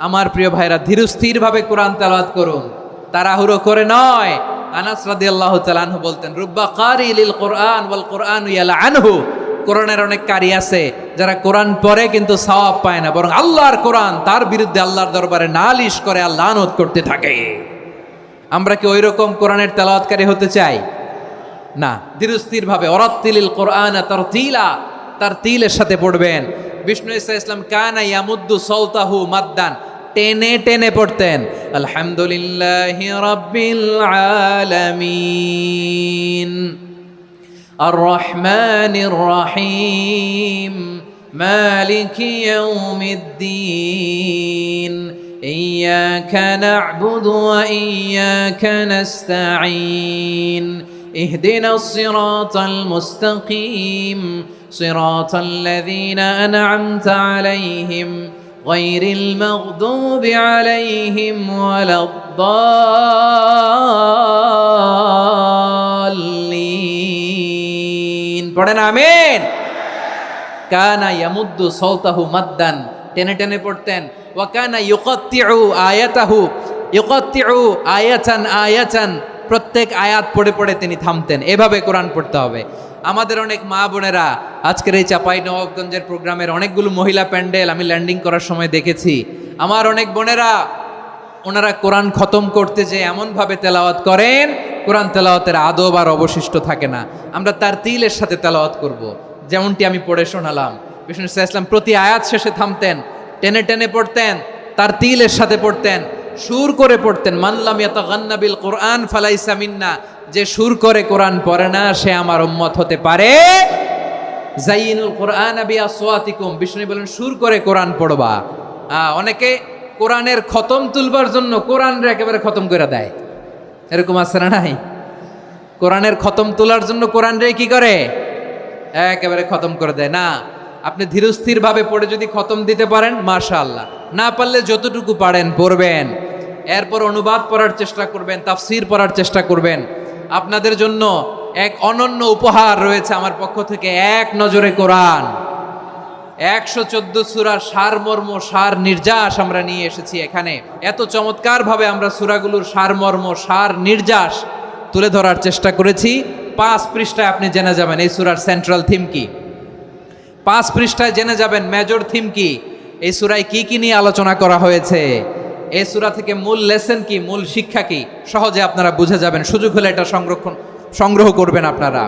আমার প্রিয় ভাইরা ধীরস্থির ভাবে কোরআন তেলাওয়াত করুন, তাড়াহুড়ো করে নয়। আনাস রাদিয়াল্লাহু তাআলা আনহু বলতেন, রুব্বা কারি লিল কোরআন ওয়াল কোরআন ইয়ালআনহু। কোরআনের অনেক কারি আছে যারা কোরআন পড়ে কিন্তু সওয়াব পায় না, বরং আল্লাহর কোরআন তার বিরুদ্ধে আল্লাহর দরবারে নালিশ করে আর লানত করতে থাকে। আমরা কি ওই রকম কোরআনের তেলাওয়াতকারী হতে চাই? না। ধীরস্থির ভাবে ওরাত্তিলিল কোরআন তারতিলা, তারতিলের সাথে পড়বেন। বিষ্ণু ইসা ইসলাম কানা ইয়ামুদ্দু সাওতাহু মাদ্দান, টেনে টেনে পড়তেন। আলহামদুলিল্লাহি রাব্বিল আলামিন আর রহমানির রহিম মালিকি ইয়াউমিদ্দিন ইয়্যাকা না'বুদু ওয়া ইয়্যাকা নাস্তাঈন ইহদিনাস সিরাতাল মুস্তাকিম সিরাতাল লাযীনা আন'আমতা আলাইহিম গায়রিল মাগদুবি আলাইহিম ওয়ালাদ-দাল্লিন। পড়েন আমিন। কানা ইয়ামুদ্দু সাওতাহু মাদ্দান, টেনে টেনে পড়তেন। ওয়া কানা ইউকাত্তিউ আয়াতাহু, ইউকাত্তিউ আয়াতান আয়াতান, প্রত্যেক আয়াত পড়ে পড়ে তিনি থামতেন। এভাবে কোরআন পড়তে হবে। আমাদের অনেক মা বোনেরা আজকের এই চাঁপাইনবাবগঞ্জের প্রোগ্রামের অনেকগুলো মহিলা প্যান্ডেল আমি ল্যান্ডিং করার সময় দেখেছি। আমার অনেক বোনেরা ওনারা কোরআন খতম করতে যে এমনভাবে তেলাওয়াত করেন, কোরআন তেলাওয়াতের আদব আর অবশিষ্ট থাকে না। আমরা তারতিলের সাথে তেলাওয়াত করব, যেমনটি আমি পড়ে শোনালাম। বিষ্ণু ইসলাম প্রতি আয়াত শেষে থামতেন, টেনে টেনে পড়তেন, তারতিলের সাথে পড়তেন, সুর করে পড়তেন। মানলাম ইয়াতাগান্না বিল কোরআন ফালাইসা মিন্না, যে সুর করে কোরআন পড়ে না সে আমার উম্মত হতে পারে। যাইনুল কোরআন বিআসওয়াতিকুম, বিষ্ণু বলেন সুর করে কোরআন পড়বা। অনেকে কোরআনের খতম তুলবার জন্য কোরআনরে একেবারে খতম করে দেয়, এরকম আছে না নাই? কোরআনের খতম তোলার জন্য কোরআনরে কি করে? একেবারে খতম করে দেয়। না, আপনি ধীরস্থির ভাবে পড়ে যদি খতম দিতে পারেন মাশাআল্লাহ, না পারলে যতটুকু পারেন পড়বেন। এরপর অনুবাদ পড়ার চেষ্টা করবেন, তাফসির পড়ার চেষ্টা করবেন। আপনাদের জন্য এক অনন্য উপহার রয়েছে আমার পক্ষ থেকে, এক নজরে কোরআন। 114 সূরার সারমর্ম, সার নির্যাস আমরা নিয়ে এসেছি এখানে। এত চমৎকার ভাবে আমরা সূরাগুলোর সারমর্ম, সার নির্যাস তুলে ধরার চেষ্টা করেছি। 5 পৃষ্ঠায় আপনি জেনে যাবেন এই সূরার সেন্ট্রাল থিম কি। 5 পৃষ্ঠায় জেনে যাবেন মেজর থিম কি, এই সূরায় কি কি নিয়ে আলোচনা করা হয়েছে, এই সূরা থেকে মূল লেসন কি, মূল শিক্ষা কি, সহজে আপনারা বুঝে যাবেন। সুযোগ হলে এটা সংগ্রহ করবেন আপনারা।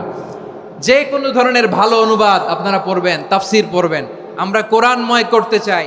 যে কোনো ধরনের ভালো অনুবাদ আপনারা পড়বেন, তাফসির পড়বেন। আমরা কোরআনময় করতে চাই।